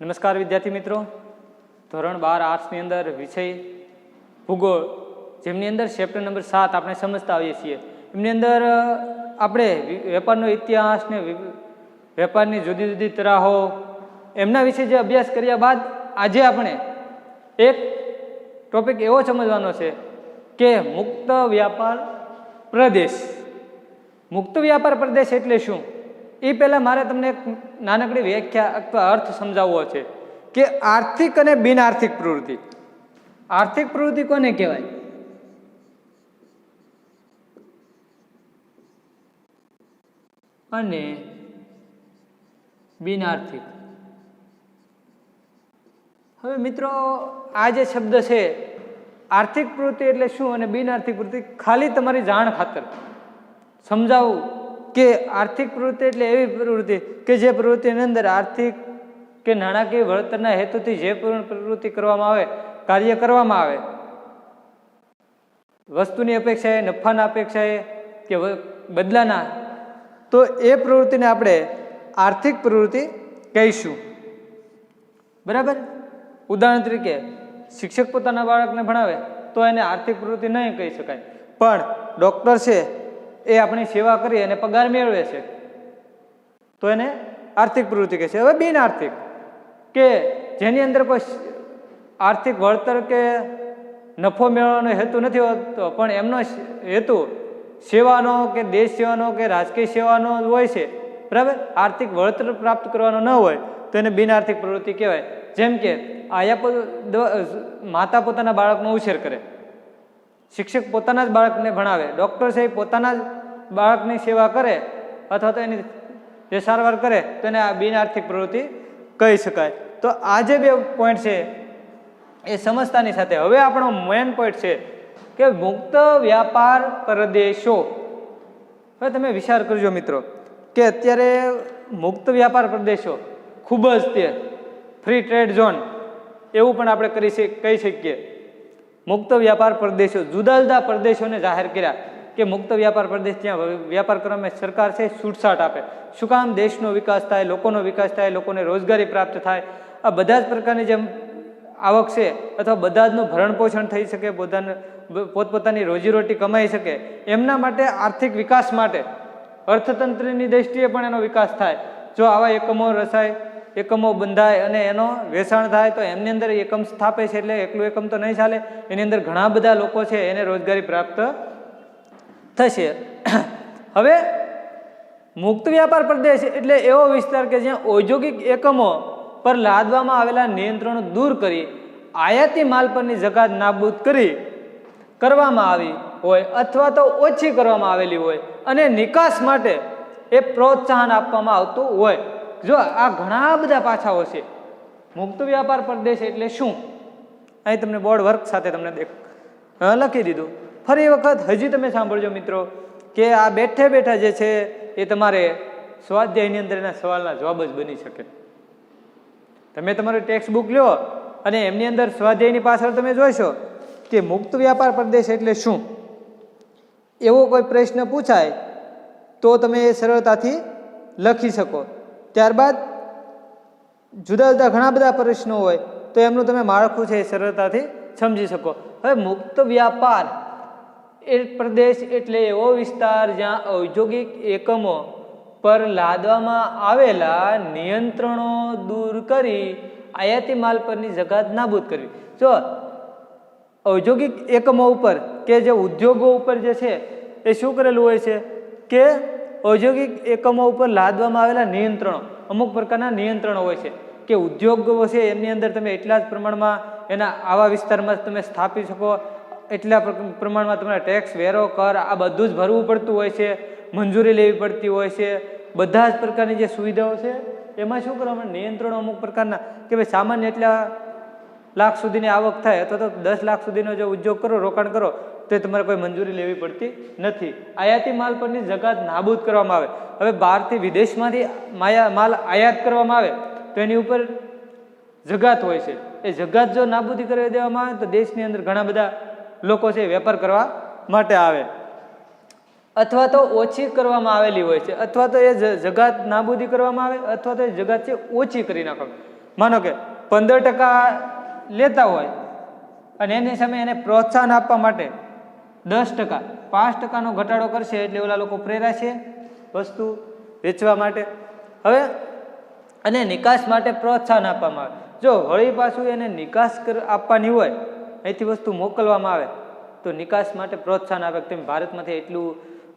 નમસ્કાર વિદ્યાર્થી મિત્રો, ધોરણ 12 આર્ટ્સની અંદર વિષય ભૂગોળ, જેમની અંદર ચેપ્ટર નંબર 7 આપણે સમજતા આવીએ છીએ. એમની અંદર આપણે વેપારનો ઇતિહાસ ને વેપારની જુદી જુદી તરાહો એમના વિશે જે અભ્યાસ કર્યા બાદ આજે આપણે એક ટોપિક એવો સમજવાનો છે કે મુક્ત વ્યાપાર પ્રદેશ. મુક્ત વ્યાપાર પ્રદેશ એટલે શું? એ પહેલાં મારે તમને એક નાનકડી વ્યાખ્યા અથવા અર્થ સમજાવવો છે કે આર્થિક અને બિન આર્થિક પ્રવૃત્તિ. આર્થિક પ્રવૃત્તિ કોને કહેવાય? અને બિન આર્થિક. હવે મિત્રો, આ જે શબ્દ છે આર્થિક પ્રવૃત્તિ એટલે શું અને બિન આર્થિક પ્રવૃત્તિ, ખાલી તમારી જાણ ખાતર સમજાવું કે આર્થિક પ્રવૃત્તિ એટલે એવી પ્રવૃત્તિ કે જે પ્રવૃત્તિની અંદર આર્થિક કે નાણાકીય વળતરના હેતુથી જે પ્રવૃત્તિ કરવામાં આવે, કાર્ય કરવામાં આવે, વસ્તુની અપેક્ષાએ, નફાના અપેક્ષાએ કે બદલાના, તો એ પ્રવૃત્તિને આપણે આર્થિક પ્રવૃત્તિ કહીશું. બરાબર? ઉદાહરણ તરીકે શિક્ષક પોતાના બાળકને ભણાવે તો એને આર્થિક પ્રવૃત્તિ નહીં કહી શકાય, પણ ડૉક્ટર છે એ આપણી સેવા કરી અને પગાર મેળવે છે તો એને આર્થિક પ્રવૃત્તિ કહે છે. હવે બિન આર્થિક કે જેની અંદર કોઈ આર્થિક વળતર કે નફો મેળવવાનો હેતુ નથી હોતો, પણ એમનો હેતુ સેવાનો કે દેશ સેવાનો કે રાજકીય સેવાનો હોય છે. બરાબર? આર્થિક વળતર પ્રાપ્ત કરવાનો ન હોય તો એને બિન આર્થિક પ્રવૃત્તિ કહેવાય. જેમ કે માતા પોતાના બાળકનો ઉછેર કરે, શિક્ષક પોતાના જ બાળકને ભણાવે, ડૉક્ટર છે એ પોતાના જ બાળકની સેવા કરે અથવા તો એની જે સારવાર કરે તો એને આ બિન આર્થિક પ્રવૃત્તિ કહી શકાય. તો આ જે બે પોઈન્ટ છે એ સમજતાની સાથે હવે આપણો મેઇન પોઈન્ટ છે કે મુક્ત વ્યાપાર પ્રદેશો. હવે તમે વિચાર કરજો મિત્રો કે અત્યારે મુક્ત વ્યાપાર પ્રદેશો ખૂબ જ તે ફ્રી ટ્રેડ ઝોન એવું પણ આપણે કહી શકીએ. મુક્ત વ્યાપાર પ્રદેશો, જુદા જુદા પ્રદેશોને જાહેર કર્યા કે મુક્ત વ્યાપાર પ્રદેશ, ત્યાં વ્યાપાર કરવામાં સરકાર છે છૂટછાટ આપે. શું કામ? દેશનો વિકાસ થાય, લોકોનો વિકાસ થાય, લોકોને રોજગારી પ્રાપ્ત થાય, આ બધા જ પ્રકારની જેમ આવક છે અથવા બધા જનું ભરણ પોષણ થઈ શકે, બધાને પોતપોતાની રોજીરોટી કમાઈ શકે, એમના માટે આર્થિક વિકાસ માટે અર્થતંત્રની દ્રષ્ટિએ પણ એનો વિકાસ થાય. જો આવા એકમો રચાય, એકમો બંધાય અને એનો વેચાણ થાય તો એમની અંદર એકમ સ્થાપે છે, એટલે એકલું એકમ તો નહીં ચાલે, એની અંદર ઘણા બધા લોકો છે એને રોજગારી પ્રાપ્ત થશે. હવે મુક્ત વ્યાપાર પ્રદેશ એટલે એવો વિસ્તાર કે જ્યાં ઔદ્યોગિક એકમો પર લાદવામાં આવેલા નિયંત્રણો દૂર કરી આયાતી માલ પરની જકાત નાબૂદ કરવામાં આવી હોય અથવા તો ઓછી કરવામાં આવેલી હોય અને નિકાસ માટે એ પ્રોત્સાહન આપવામાં આવતું હોય. જો આ ઘણા બધા પાસાઓ છે. મુક્ત વ્યાપાર પ્રદેશ એટલે શું? અહીં તમને બોર્ડ વર્ક સાથે તમને લખી દીધું. ફરી વખત હજી તમે સાંભળજો મિત્રો કે આ બેઠે બેઠા જે છે એ તમારે સ્વાધ્યાયની અંદર એના સવાલના જવાબ જ બની શકે. તમે તમારું ટેક્સ્ટ બુક લો અને એમની અંદર સ્વાધ્યાયની પાછળ તમે જોઈશો કે મુક્ત વ્યાપાર પ્રદેશ એટલે શું, એવો કોઈ પ્રશ્ન પૂછાય તો તમે એ સરળતાથી લખી શકો. ત્યારબાદ જુદા જુદા ઘણા બધા પ્રશ્નો હોય તો એમનું તમે માળખું છે એ સરળતાથી સમજી શકો. હવે મુક્ત વ્યાપાર એ પ્રદેશ એટલે એવો વિસ્તાર જ્યાં ઔદ્યોગિક એકમો પર લાદવામાં આવેલા નિયંત્રણો દૂર કરી આયાતી માલ પરની જકાત નાબૂદ કરવી. જો ઔદ્યોગિક એકમો ઉપર કે જે ઉદ્યોગો ઉપર જે છે એ શું કરેલું હોય છે કે ઔદ્યોગિક એકમો ઉપર લાદવામાં આવેલા નિયંત્રણો, અમુક પ્રકારના નિયંત્રણો હોય છે કે ઉદ્યોગો છે એમની અંદર તમે એટલા જ પ્રમાણમાં એના આવા વિસ્તારમાં તમે સ્થાપી શકો, એટલા પ્રમાણમાં તમારે ટેક્સ, વેરો, કર આ બધું જ ભરવું પડતું હોય છે, મંજૂરી લેવી પડતી હોય છે. બધા જ પ્રકારની જે સુવિધાઓ છે એમાં શું કરવામાં નિયંત્રણો અમુક પ્રકારના કે ભાઈ સામાન્ય એટલા લાખ સુધીની આવક થાય અથવા તો 10 લાખ સુધીનો જો ઉદ્યોગ કરો, રોકાણ કરો તો તમારે કોઈ મંજૂરી લેવી પડતી નથી. આયાતી માલ પરની જકાત નાબૂદ કરવામાં આવે. હવે બહારથી વિદેશમાંથી માલ આયાત કરવામાં આવે તો એની ઉપર જકાત હોય છે. એ જકાત જો નાબૂદી કરી દેવામાં આવે તો દેશની અંદર ઘણા બધા લોકો છે વેપાર કરવા માટે આવે. અથવા તો ઓછી કરવામાં આવેલી હોય છે, અથવા તો એ જગાત નાબૂદી કરવામાં આવે, અથવા તો એ જગાત છે ઓછી કરી નાખવામાં. માનો કે 15% લેતા હોય અને એની સામે એને પ્રોત્સાહન આપવા માટે 10%, 5%નો ઘટાડો કરશે એટલે ઓલા લોકો પ્રેરાશે વસ્તુ વેચવા માટે. હવે અને નિકાસ માટે પ્રોત્સાહન આપવામાં આવે. જો વળી પાછું એને નિકાસ આપવાની હોય, અહીંથી વસ્તુ મોકલવામાં આવે તો નિકાસ માટે પ્રોત્સાહન આપે. તમે ભારતમાંથી એટલું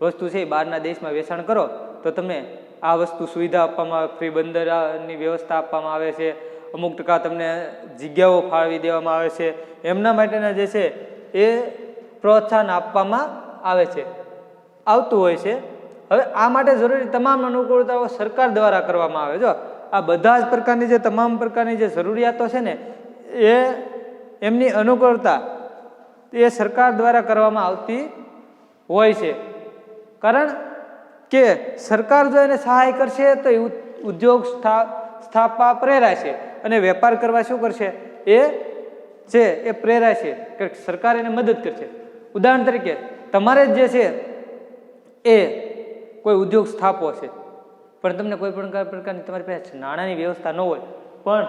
વસ્તુ છે બહારના દેશમાં વેચાણ કરો તો તમને આ વસ્તુ સુવિધા આપવામાં આવે, ફ્રી બંદરની વ્યવસ્થા આપવામાં આવે છે, અમુક ટકા તમને જગ્યાઓ ફાળવી દેવામાં આવે છે. એમના માટેના જે છે એ પ્રોત્સાહન આપવામાં આવે છે, આવતું હોય છે. હવે આ માટે જરૂરી તમામ અનુકૂળતાઓ સરકાર દ્વારા કરવામાં આવે. જો આ બધા જ પ્રકારની જે તમામ પ્રકારની જે જરૂરિયાતો છે ને એ એમની અનુકૂળતા એ સરકાર દ્વારા કરવામાં આવતી હોય છે. કારણ કે સરકાર જો એને સહાય કરશે તો એ ઉદ્યોગ સ્થાપવા પ્રેરાશે અને વેપાર કરવા શું કરશે એ છે એ પ્રેરાશે કે સરકાર એને મદદ કરશે. ઉદાહરણ તરીકે તમારે જે છે એ કોઈ ઉદ્યોગ સ્થાપવો છે પણ તમને કોઈ પણ પ્રકારની તમારી પાસે નાણાંની વ્યવસ્થા ન હોય, પણ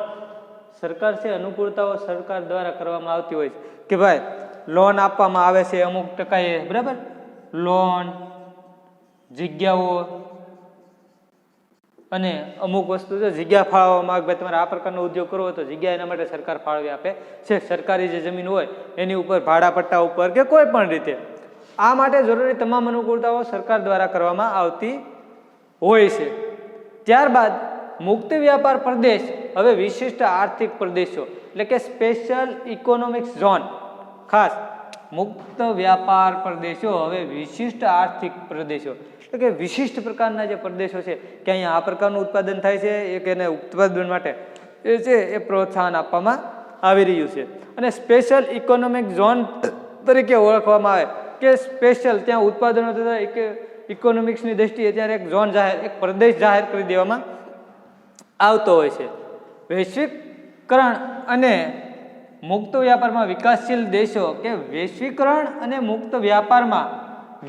સરકાર છે અનુકૂળતાઓ સરકાર દ્વારા કરવામાં આવતી હોય છે કે ભાઈ લોન આપવામાં આવે છે અમુક ટકાએ, બરાબર, લોન, જગ્યાઓ અને અમુક વસ્તુ જો જગ્યા ફાળવવામાં આવે. ભાઈ તમારે આ પ્રકારનો ઉદ્યોગ કરવો હોય તો જગ્યા એના માટે સરકાર ફાળવી આપે છે. સરકારી જે જમીન હોય એની ઉપર ભાડા પટ્ટા ઉપર કે કોઈ પણ રીતે આ માટે જરૂરી તમામ અનુકૂળતાઓ સરકાર દ્વારા કરવામાં આવતી હોય છે. ત્યારબાદ મુક્ત વ્યાપાર પ્રદેશ હવે વિશિષ્ટ આર્થિક પ્રદેશો એટલે કે સ્પેશિયલ ઇકોનોમિક ઝોન. ખાસ મુક્ત વ્યાપાર પ્રદેશો હવે વિશિષ્ટ આર્થિક પ્રદેશો એટલે કે વિશિષ્ટ પ્રકારના જે પ્રદેશો છે કે અહીંયા આ પ્રકારનું ઉત્પાદન થાય છે, એક એને ઉત્પાદન માટે એ છે એ પ્રોત્સાહન આપવામાં આવી રહ્યું છે. અને સ્પેશિયલ ઇકોનોમિક ઝોન તરીકે ઓળખવામાં આવે કે સ્પેશિયલ ત્યાં ઉત્પાદનો થતા ઇકોનોમિક્સની દ્રષ્ટિએ ત્યારે એક ઝોન જાહેર, એક પ્રદેશ જાહેર કરી દેવામાં આવતો હોય છે. વૈશ્વિકરણ અને મુક્ત વ્યાપારમાં વિકાસશીલ દેશો કે વૈશ્વિકરણ અને મુક્ત વ્યાપારમાં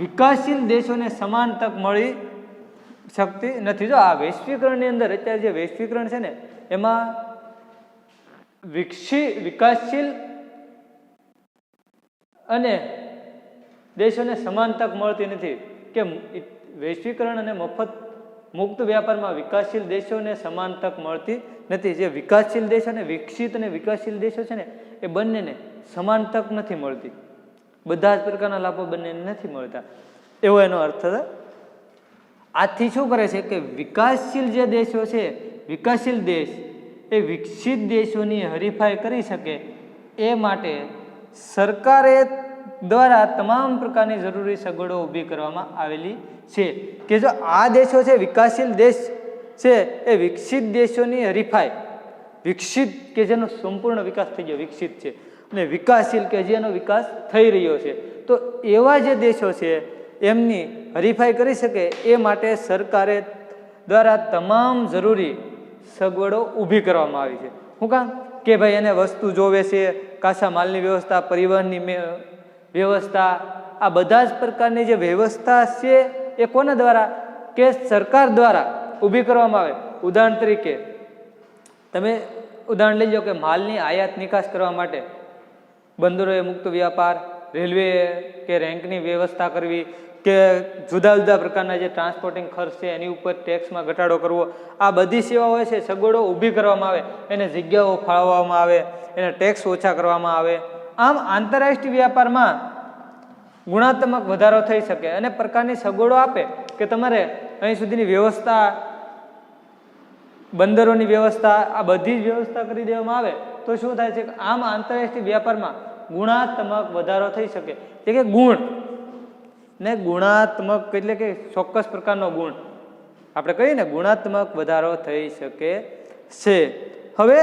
વિકાસશીલ દેશોને સમાન તક મળી શકતી નથી. જો આ વૈશ્વિકરણની અંદર અત્યારે જે વૈશ્વિકરણ છે ને એમાં વિકાસશીલ અને દેશોને સમાન તક મળતી નથી કે વૈશ્વિકરણ અને મુક્ત વ્યાપારમાં વિકાસશીલ દેશોને સમાન તક મળતી નથી. જે વિકાસશીલ દેશો અને વિકસિત અને વિકાસશીલ દેશો છે ને એ બંનેને સમાન તક નથી મળતી. બધા જ પ્રકારના લાભો બંનેને નથી મળતા, એવો એનો અર્થ છે. આથી શું કરે છે કે વિકાસશીલ જે દેશો છે, વિકાસશીલ દેશ એ વિકસિત દેશોની હરીફાઈ કરી શકે એ માટે સરકારે દ્વારા તમામ પ્રકારની જરૂરી સગવડો ઊભી કરવામાં આવેલી છે કે જો આ દેશો છે વિકાસશીલ દેશ છે એ વિકસિત દેશોની હરીફાઈ, વિકસિત કે જેનો સંપૂર્ણ વિકાસ થઈ ગયો વિકસિત છે, અને વિકાસશીલ કે જેનો વિકાસ થઈ રહ્યો છે, તો એવા જે દેશો છે એમની હરીફાઈ કરી શકે એ માટે સરકારે દ્વારા તમામ જરૂરી સગવડો ઊભી કરવામાં આવી છે. શું કામ કે ભાઈ એને વસ્તુ જોવે છે, કાચા માલની વ્યવસ્થા, પરિવહનની વ્યવસ્થા, આ બધા જ પ્રકારની જે વ્યવસ્થા છે એ કોના દ્વારા કે સરકાર દ્વારા ઊભી કરવામાં આવે. ઉદાહરણ તરીકે તમે ઉદાહરણ લઈ લો કે માલની આયાત નિકાસ કરવા માટે બંદરોએ મુક્ત વ્યાપાર, રેલવે કે રેન્કની વ્યવસ્થા કરવી કે જુદા જુદા પ્રકારના જે ટ્રાન્સપોર્ટિંગ ખર્ચ છે એની ઉપર ટેક્સમાં ઘટાડો કરવો, આ બધી સેવાઓ છે સગવડો ઊભી કરવામાં આવે, એને જગ્યાઓ ફાળવવામાં આવે, એને ટેક્સ ઓછા કરવામાં આવે. આમ આંતરરાષ્ટ્રીય વ્યાપારમાં ગુણાત્મક વધારો થઈ શકે અને પ્રકારની સગવડો આપે કે તમારે અહીં સુધીની વ્યવસ્થા, બંદરોની વ્યવસ્થા, આ બધી જ વ્યવસ્થા કરી દેવામાં આવે તો શું થાય છે કે આમ આંતરરાષ્ટ્રીય વ્યાપારમાં ગુણાત્મક વધારો થઈ શકે. એટલે કે ગુણ ને ગુણાત્મક એટલે કે ચોક્કસ પ્રકારનો ગુણ આપણે કહીએ ને, ગુણાત્મક વધારો થઈ શકે છે. હવે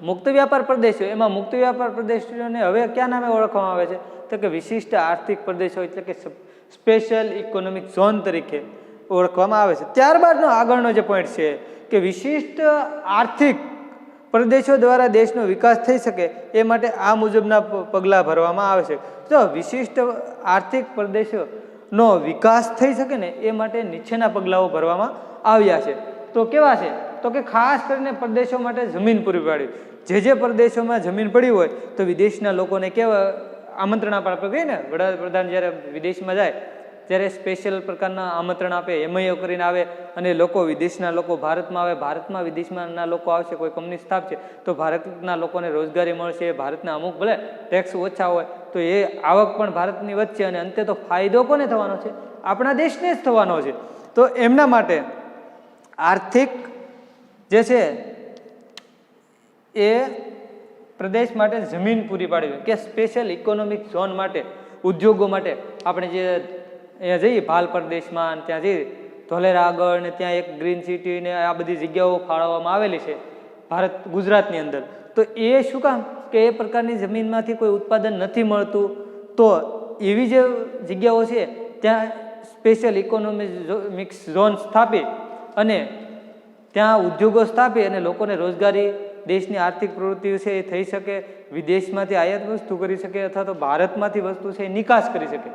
મુક્ત વ્યાપાર પ્રદેશો, એમાં મુક્ત વ્યાપાર પ્રદેશોને હવે ક્યાં નામે ઓળખવામાં આવે છે તો કે વિશિષ્ટ આર્થિક પ્રદેશો એટલે કે સ્પેશિયલ ઇકોનોમિક ઝોન તરીકે ઓળખવામાં આવે છે. ત્યારબાદનો આગળનો જે પોઈન્ટ છે કે વિશિષ્ટ આર્થિક પ્રદેશો દ્વારા દેશનો વિકાસ થઈ શકે એ માટે આ મુજબના પગલાં ભરવામાં આવે છે. જો વિશિષ્ટ આર્થિક પ્રદેશોનો વિકાસ થઈ શકે ને એ માટે નીચેના પગલાઓ ભરવામાં આવ્યા છે. તો કેવા છે તો કે ખાસ કરીને પ્રદેશો માટે જમીન પૂરી પાડી. જે પ્રદેશોમાં જમીન પડી હોય તો વિદેશના લોકોને કેવા આમંત્રણ આપે. આપણે કહીએ ને વડાપ્રધાન જ્યારે વિદેશમાં જાય ત્યારે સ્પેશિયલ પ્રકારના આમંત્રણ આપે, એમઆઈઓ કરીને આવે અને લોકો વિદેશના લોકો ભારતમાં આવે, ભારતમાં વિદેશના લોકો આવશે, કોઈ કંપની સ્થાપશે તો ભારતના લોકોને રોજગારી મળશે. ભારતના અમુક ભલે ટેક્સ ઓછા હોય તો એ આવક પણ ભારતની વધશે અને અંતે તો ફાયદો કોને થવાનો છે? આપણા દેશને જ થવાનો છે. તો એમના માટે આર્થિક જે છે એ પ્રદેશ માટે જમીન પૂરી પાડવી કે સ્પેશિયલ ઇકોનોમિક ઝોન માટે, ઉદ્યોગો માટે. આપણે જે અહીંયા જઈએ ભાલ પ્રદેશમાં, ત્યાં જઈએ ધોલેરા આગળ ને ત્યાં એક ગ્રીન સિટી ને આ બધી જગ્યાઓ ફાળવવામાં આવેલી છે ભારત ગુજરાતની અંદર. તો એ શું કામ કે એ પ્રકારની જમીનમાંથી કોઈ ઉત્પાદન નથી મળતું, તો એવી જે જગ્યાઓ છે ત્યાં સ્પેશિયલ ઇકોનોમિક ઝોન સ્થાપી અને ત્યાં ઉદ્યોગો સ્થાપી અને લોકોને રોજગારી, દેશની આર્થિક પ્રવૃત્તિઓ છે એ થઈ શકે, વિદેશમાંથી આયાત વસ્તુ કરી શકે અથવા તો ભારતમાંથી વસ્તુ છે એ નિકાસ કરી શકે.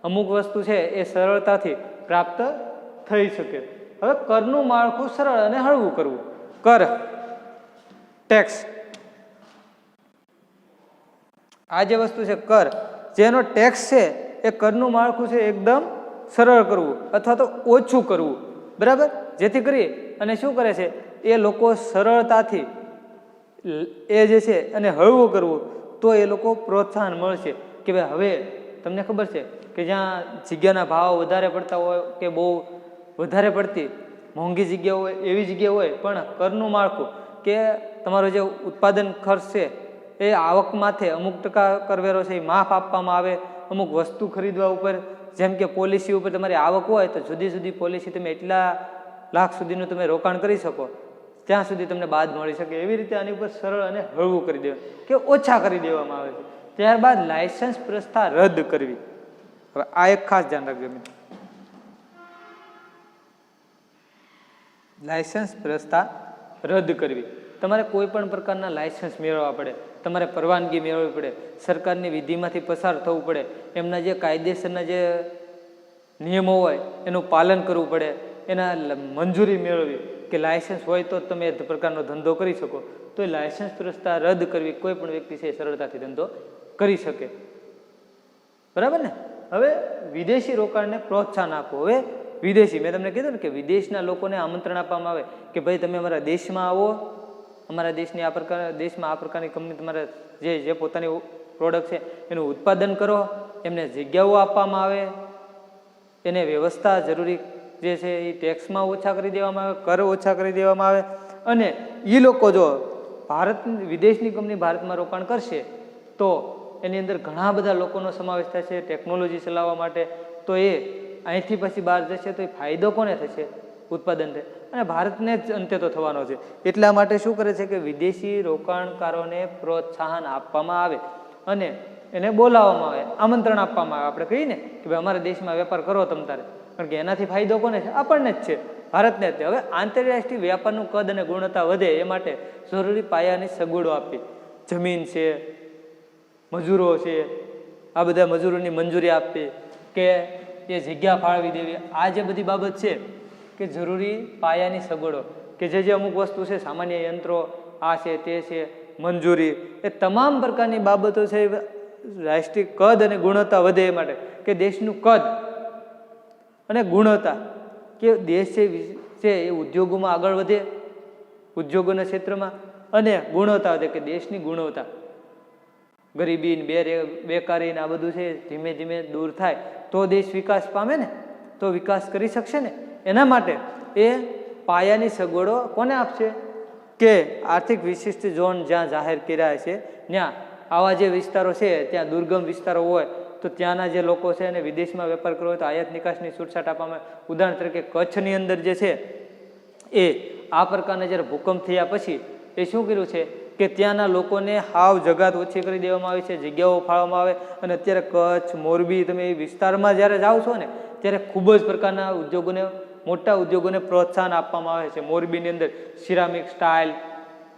અમુક વસ્તુ છે એ સરળતાથી પ્રાપ્ત થઈ શકે. હવે કરનું માળખું સરળ અને હળવું કરવું. કર, ટેક્સ, આ જે વસ્તુ છે કર, જેનો ટેક્સ છે એ કરનું માળખું છે એકદમ સરળ કરવું અથવા તો ઓછું કરવું. બરાબર? જેથી કરી અને શું કરે છે એ લોકો સરળતાથી એ જે છે અને હળવું કરવું, તો એ લોકો પ્રોત્સાહન મળશે કે ભાઈ હવે તમને ખબર છે કે જ્યાં જગ્યાના ભાવ વધારે પડતા હોય કે બહુ વધારે પડતી મોંઘી જગ્યા હોય, એવી જગ્યા હોય પણ કરનું માળખું કે તમારો જે ઉત્પાદન ખર્ચ છે એ આવકમાંથી અમુક ટકા કરવેરો છે એ માફ આપવામાં આવે. અમુક વસ્તુ ખરીદવા ઉપર, જેમ કે પોલિસી ઉપર તમારી આવક હોય તો જુદી જુદી પોલિસી તમે એટલા લાખ સુધીનું તમે રોકાણ કરી શકો, ત્યાં સુધી તમને બાદ મળી શકે. એવી રીતે આની ઉપર સરળ અને હળવું કરી દેવા કે ઓછા કરી દેવામાં આવે છે. ત્યારબાદ લાયસન્સ પ્રસ્થા રદ કરવી. હવે આ એક ખાસ ધ્યાન રાખજો મિત્રો, લાયસન્સ પ્રસ્થા રદ કરવી. તમારે કોઈ પણ પ્રકારના લાયસન્સ મેળવવા પડે, તમારે પરવાનગી મેળવવી પડે, સરકારની વિધિમાંથી પસાર થવું પડે, એમના જે કાયદેસરના જે નિયમો હોય એનું પાલન કરવું પડે, એના મંજૂરી મેળવવી કે લાયસન્સ હોય તો તમે એ પ્રકારનો ધંધો કરી શકો. તો એ લાયસન્સ પ્રસ્થા રદ કરવી કોઈ પણ વ્યક્તિ છે સરળતાથી ધંધો કરી શકે. બરાબર ને? હવે વિદેશી રોકાણને પ્રોત્સાહન આપવું. હવે વિદેશી, મેં તમને કીધું ને કે વિદેશના લોકોને આમંત્રણ આપવામાં આવે કે ભાઈ તમે અમારા દેશમાં આવો, અમારા દેશની આ પ્રકાર દેશમાં આ પ્રકારની કંપની તમારે જે પોતાની પ્રોડક્ટ છે એનું ઉત્પાદન કરો, એમને જગ્યાઓ આપવામાં આવે, એને વ્યવસ્થા જરૂરી જે છે એ ટેક્સમાં ઓછા કરી દેવામાં આવે, કર ઓછા કરી દેવામાં આવે. અને એ લોકો જો વિદેશની કંપની ભારતમાં રોકાણ કરશે તો એની અંદર ઘણા બધા લોકોનો સમાવેશ થશે ટેકનોલોજી ચલાવવા માટે. તો એ અહીંથી પછી બહાર જશે તો એ ફાયદો કોને થશે? ઉત્પાદન થાય અને ભારતને જ અંતે તો થવાનો છે. એટલા માટે શું કરે છે કે વિદેશી રોકાણકારોને પ્રોત્સાહન આપવામાં આવે અને એને બોલાવવામાં આવે, આમંત્રણ આપવામાં આવે. આપણે કહીએ ને કે ભાઈ અમારા દેશમાં વેપાર કરો તમ તારે, કારણ કે એનાથી ફાયદો કોને છે? આપણને જ છે, ભારતને જ છે. હવે આંતરરાષ્ટ્રીય વ્યાપારનું કદ અને ગુણવત્તા વધે એ માટે જરૂરી પાયાની સગવડો આપવી. જમીન છે, મજૂરો છે, આ બધા મજૂરોની મંજૂરી આપવી કે એ જગ્યા ફાળવી દેવી. આ જે બધી બાબત છે કે જરૂરી પાયાની સગવડો કે જે અમુક વસ્તુ છે, સામાન્ય યંત્રો, આ છે તે છે, મંજૂરી, એ તમામ પ્રકારની બાબતો છે રાષ્ટ્રીય કદ અને ગુણવત્તા વધે એ માટે કે દેશનું કદ અને ગુણવત્તા કે દેશ છે એ ઉદ્યોગોમાં આગળ વધે, ઉદ્યોગોના ક્ષેત્રમાં, અને ગુણવત્તા વધે કે દેશની ગુણવત્તા, ગરીબી બેકારી ને આ બધું છે ધીમે ધીમે દૂર થાય તો દેશ વિકાસ પામે ને, તો વિકાસ કરી શકશે ને. એના માટે એ પાયાની સગવડો કોને આપશે? કે આર્થિક વિશિષ્ટ ઝોન જ્યાં જાહેર કર્યા છે ત્યાં આવા જે વિસ્તારો છે, ત્યાં દુર્ગમ વિસ્તારો હોય તો ત્યાંના જે લોકો છે અને વિદેશમાં વેપાર કરવો હોય તો આયાત નિકાસની છૂટછાટ આપવામાં. ઉદાહરણ તરીકે કચ્છની અંદર જે છે એ આ પ્રકારના જ્યારે ભૂકંપ થયા પછી એ શું કર્યું છે કે ત્યાંના લોકોને હાવ જગાત ઓછી કરી દેવામાં આવી છે, જગ્યાઓ ફાળવવામાં આવે. અને અત્યારે કચ્છ, મોરબી, તમે એ વિસ્તારમાં જ્યારે જાઓ છો ને ત્યારે ખૂબ જ પ્રકારના ઉદ્યોગોને, મોટા ઉદ્યોગોને પ્રોત્સાહન આપવામાં આવે છે. મોરબીની અંદર સિરામિક સ્ટાઇલ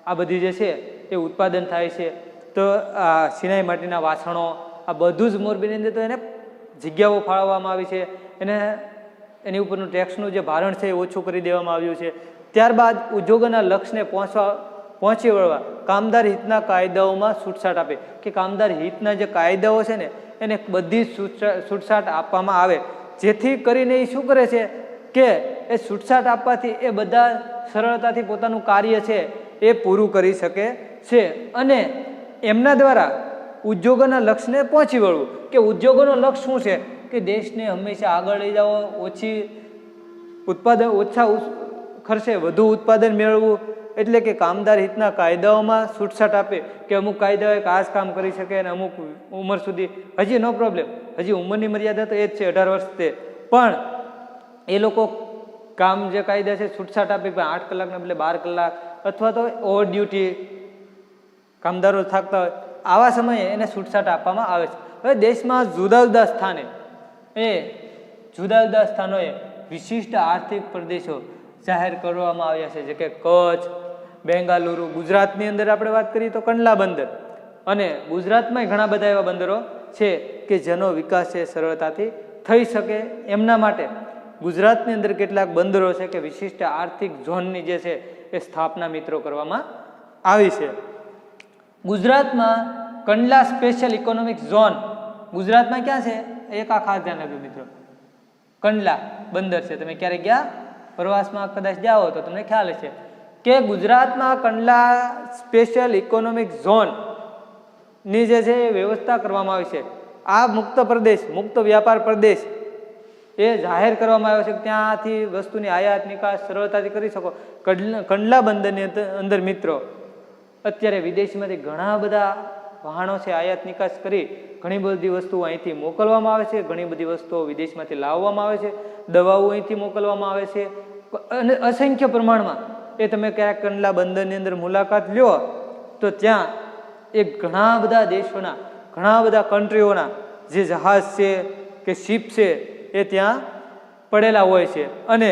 આ બધી જે છે એ ઉત્પાદન થાય છે. તો આ સિનાઈ માટીના વાસણો, આ બધું જ મોરબીની અંદર તો એને જગ્યાઓ ફાળવવામાં આવી છે. એને એની ઉપરનું ટેક્સનું જે ભારણ છે એ ઓછું કરી દેવામાં આવ્યું છે. ત્યારબાદ ઉદ્યોગોના લક્ષ્યને પહોંચી વળવા કામદાર હિતના કાયદાઓમાં છૂટછાટ આપે, કે કામદાર હિતના જે કાયદાઓ છે ને એને બધી છૂટછાટ આપવામાં આવે, જેથી કરીને એ શું કરે છે કે એ છૂટછાટ આપવાથી એ બધા સરળતાથી પોતાનું કાર્ય છે એ પૂરું કરી શકે છે, અને એમના દ્વારા ઉદ્યોગોના લક્ષ્યને પહોંચી વળવું, કે ઉદ્યોગોનો લક્ષ્ય શું છે કે દેશને હંમેશા આગળ લઈ જવો, ઓછા ખર્ચે વધુ ઉત્પાદન મેળવવું, એટલે કે કામદાર હિતના કાયદાઓમાં છૂટછાટ આપે, કે અમુક કાયદાઓ એક આ જ કામ કરી શકે અને અમુક ઉંમર સુધી હજી નો પ્રોબ્લેમ, હજી ઉંમરની મર્યાદા તો એ જ છે 18 વર્ષ તે, પણ એ લોકો કામ જે કાયદા છે છૂટછાટ આપે, 8 કલાકના બદલે 12 કલાક, અથવા તો ઓવર ડ્યુટી કામદારો થાકતા હોય, આવા સમયે એને છૂટછાટ આપવામાં આવે છે. હવે દેશમાં જુદા જુદા સ્થાનોએ વિશિષ્ટ આર્થિક પ્રદેશો જાહેર કરવામાં આવ્યા છે, જે કે કચ્છ, બેંગાલુરુ, ગુજરાતની અંદર આપણે વાત કરીએ તો કંડલા બંદર, અને ગુજરાતમાં ઘણા બધા એવા બંદરો છે કે જેનો વિકાસ છે સરળતાથી થઈ શકે. એમના માટે ગુજરાતની અંદર કેટલાક બંદરો છે કે વિશિષ્ટ આર્થિક ઝોનની જે છે એ સ્થાપના મિત્રો કરવામાં આવી છે. ગુજરાતમાં કંડલા સ્પેશિયલ ઇકોનોમિક ઝોન, ગુજરાતમાં ક્યાં છે એક આ ખાસ ધ્યાન રાખજો મિત્રો, કંડલા બંદર છે. તમે ક્યારેક ગયા પ્રવાસમાં કદાચ જાઓ તો તમને ખ્યાલ હશે કે ગુજરાતમાં કંડલા સ્પેશિયલ ઇકોનોમિક ઝોન ની જે છે એ વ્યવસ્થા કરવામાં આવી છે. આ મુક્ત વ્યાપાર પ્રદેશ એ જાહેર કરવામાં આવ્યો છે કે ત્યાંથી વસ્તુની આયાત નિકાસ સરળતાથી કરી શકો. કંડલા બંદરની અંદર મિત્રો અત્યારે વિદેશમાંથી ઘણા બધા વાહનો છે આયાત નિકાસ કરી ઘણી બધી વસ્તુઓ અહીંથી મોકલવામાં આવે છે, ઘણી બધી વસ્તુઓ વિદેશમાંથી લાવવામાં આવે છે, દવાઓ અહીંથી મોકલવામાં આવે છે, અને અસંખ્ય પ્રમાણમાં. એ તમે ક્યાંક કંડલા બંદરની અંદર મુલાકાત લ્યો તો ત્યાં એ ઘણા બધા દેશોના, ઘણા બધા કન્ટ્રીઓના જે જહાજ છે કે શિપ છે એ ત્યાં પડેલા હોય છે, અને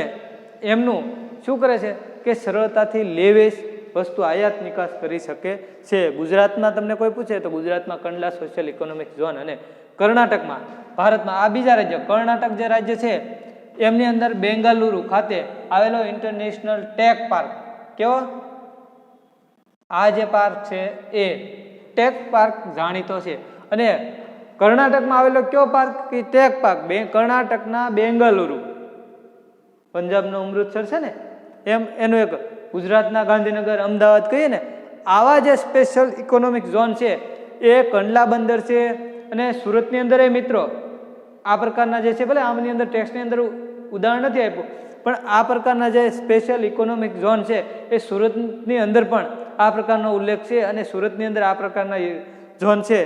એમનું શું કરે છે કે સરળતાથી લેવેશ વસ્તુ આયાત નિકાસ કરી શકે છે. ગુજરાતમાં તમને કોઈ પૂછે તો ગુજરાતમાં કંડલા સોશિયલ ઇકોનોમિક ઝોન, અને કર્ણાટકમાં, ભારતમાં આ બીજા રાજ્ય, કર્ણાટક જે રાજ્ય છે એમની અંદર બેંગાલુરુ ખાતે આવેલો ઇન્ટરનેશનલ ટેક પાર્ક, કેવો આ જે પાર્ક છે એ ટેક પાર્ક જાણીતો છે. અને કર્ણાટકમાં આવેલો કયો પાર્ક કે ટેક પાર્ક, કર્ણાટકના બેંગાલુરુ, પંજાબનો અમૃતસર છે ને એમ એનું એક, ગુજરાતના ગાંધીનગર, અમદાવાદ કહીએ ને, આવા જે સ્પેશિયલ ઇકોનોમિક ઝોન છે એ કંડલા બંદર છે. અને સુરતની અંદર એ મિત્રો આ પ્રકારના જે છે, ભલે આમની અંદર ટેક્સની અંદર ઉદાહરણ નથી આપ્યું, પણ આ પ્રકારના જે સ્પેશિયલ ઇકોનોમિક ઝોન છે એ સુરતની અંદર પણ આ પ્રકારનો ઉલ્લેખ છે, અને સુરતની અંદર આ પ્રકારના ઝોન છે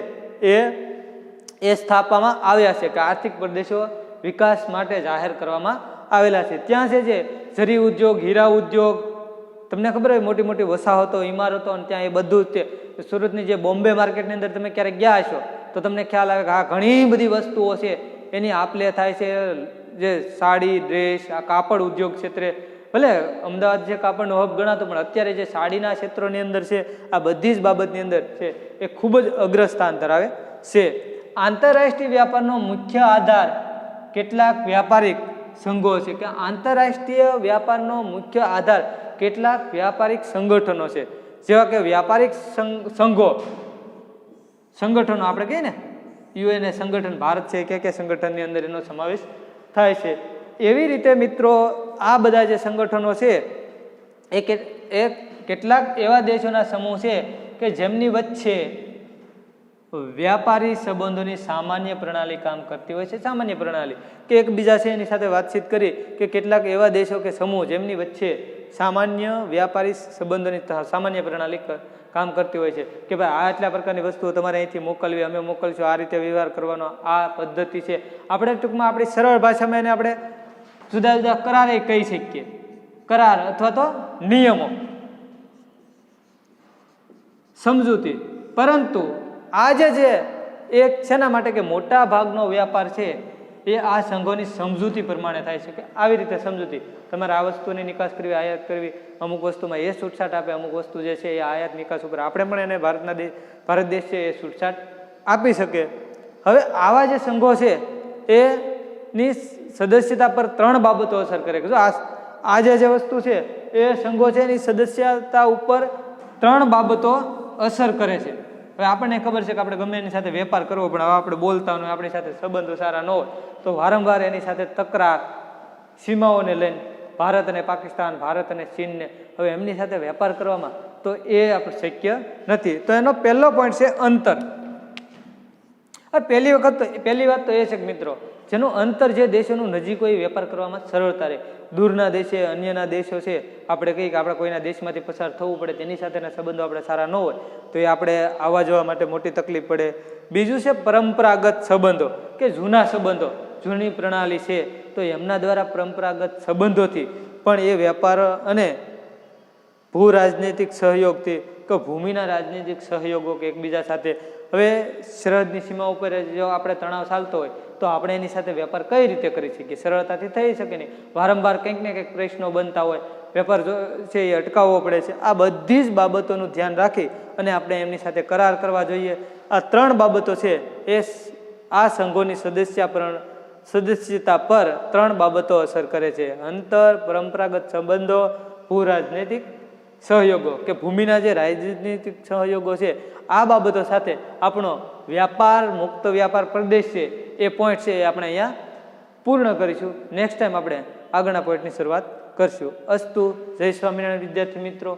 એ સ્થાપવામાં આવ્યા છે કે આર્થિક પ્રદેશો વિકાસ માટે જાહેર કરવામાં આવેલા છે. ત્યાં છે જે ઝરી ઉદ્યોગ, હીરા ઉદ્યોગ, તમને ખબર હોય મોટી મોટી વસાહતો, ઇમારતો, અને ત્યાં એ બધું જ છે. સુરતની જે બોમ્બે માર્કેટની અંદર તમે ક્યારેક ગયા હશો તો તમને ખ્યાલ આવે કે આ ઘણી બધી વસ્તુઓ છે એની આપલે થાય છે. જે સાડી, ડ્રેસ, આ કાપડ ઉદ્યોગ ક્ષેત્રે, ભલે અમદાવાદ જે કાપડનો હબ ગણાતો, પણ અત્યારે જે સાડીના ક્ષેત્રોની અંદર છે આ બધી જ બાબતની અંદર છે એ ખૂબ જ અગ્રસ્થાન ધરાવે છે. આંતરરાષ્ટ્રીય વ્યાપારનો મુખ્ય આધાર કેટલાક વ્યાપારિક સંઘો છે, કે આંતરરાષ્ટ્રીય વ્યાપારનો મુખ્ય આધાર કેટલાક વ્યાપારિક સંગઠનો છે, જેવા કે વ્યાપારિક સંગઠનો આપણે કહીએ ને યુએનએ સંગઠન, ભારત છે કે સંગઠનની અંદર એનો સમાવેશ થાય છે. એવી રીતે મિત્રો આ બધા જે સંગઠનો છે એ કેટલાક એવા દેશોના સમૂહ છે કે જેમની વચ્ચે વ્યાપારી સંબંધોની સામાન્ય પ્રણાલી કામ કરતી હોય છે. સામાન્ય પ્રણાલી કે એકબીજા છે એની સાથે વાતચીત કરી, કે કેટલાક એવા દેશો કે સમૂહ જેમની વચ્ચે સામાન્ય વ્યાપારી સંબંધોની સામાન્ય પ્રણાલી કામ કરતી હોય છે, કે ભાઈ આટલા પ્રકારની વસ્તુઓ તમારે અહીંથી મોકલવી, અમે મોકલશું, આ રીતે વ્યવહાર કરવાનો આ પદ્ધતિ છે. આપણે ટૂંકમાં આપણી સરળ ભાષામાં એને આપણે જુદા જુદા કરાર કહી શકીએ, કરાર અથવા તો નિયમો, સમજૂતી. પરંતુ આજે જે એક શેના માટે કે મોટા ભાગનો વ્યાપાર છે એ આ સંઘોની સમજૂતી પ્રમાણે થાય છે, કે આવી રીતે સમજૂતી, તમારે આ વસ્તુની નિકાસ કરવી, આયાત કરવી, અમુક વસ્તુમાં એ છૂટછાટ આપે, અમુક વસ્તુ જે છે એ આયાત નિકાસ ઉપર આપણે પણ એને ભારત દેશ છે એ છૂટછાટ આપી શકે. હવે આવા જે સંઘો છે એની સદસ્યતા પર 3 બાબતો અસર કરે. જો આ જે વસ્તુ છે એ સંઘો છે એની સદસ્યતા ઉપર 3 બાબતો અસર કરે છે. હવે આપણને ખબર છે કે આપણે ગમે એની સાથે વેપાર કરવો, પણ હવે આપણે બોલતા હોય, આપણી સાથે સંબંધો સારા ન હોય તો વારંવાર એની સાથે તકરાર, સીમાઓને લઈને ભારત અને પાકિસ્તાન, ભારત અને ચીનને, હવે એમની સાથે વેપાર કરવામાં તો એ આપણે શક્ય નથી. તો એનો પહેલો પોઈન્ટ છે અંતર. પહેલી વાત તો એ છે કે મિત્રો, જેનું અંતર જે દેશોનું નજીક હોય વેપાર કરવામાં સરળતા રહે. દૂરના દેશે, અન્યના દેશો છે, આપણે કહીએ કે આપણે કોઈના દેશમાંથી પસાર થવું પડે, તેની સાથેના સંબંધો આપણે સારા ન હોય તો એ આપણે આવવા જવા માટે મોટી તકલીફ પડે. બીજું છે પરંપરાગત સંબંધો, કે જૂના સંબંધો, જૂની પ્રણાલી છે તો એમના દ્વારા પરંપરાગત સંબંધોથી પણ એ વેપાર અને ભૂ રાજનૈતિક સહયોગથી કે ભૂમિના રાજનૈતિક સહયોગો કે એકબીજા સાથે, હવે સરહદની સીમા ઉપર જો આપણે તણાવ ચાલતો હોય તો આપણે એની સાથે વેપાર કઈ રીતે કરી શકીએ? સરળતાથી થઈ શકે નહીં. વારંવાર કંઈક ને કંઈક પ્રશ્નો બનતા હોય, વેપાર છે એ અટકાવવો પડે છે. આ બધી જ બાબતોનું ધ્યાન રાખી અને આપણે એમની સાથે કરાર કરવા જોઈએ. આ 3 બાબતો છે એ આ સંઘોની સદસ્યતા પર 3 બાબતો અસર કરે છે: અંતર, પરંપરાગત સંબંધો, ભૂ રાજનૈતિક સહયોગો કે ભૂમિના જે રાજનૈતિક સહયોગો છે. આ બાબતો સાથે આપણો વ્યાપાર, મુક્ત વ્યાપાર પ્રદેશ છે એ પોઈન્ટ છે એ આપણે અહીંયા પૂર્ણ કરીશું. નેક્સ્ટ ટાઈમ આપણે આગળના પોઈન્ટની શરૂઆત કરશું. અસ્તુ. જય સ્વામિનારાયણ વિદ્યાર્થી મિત્રો.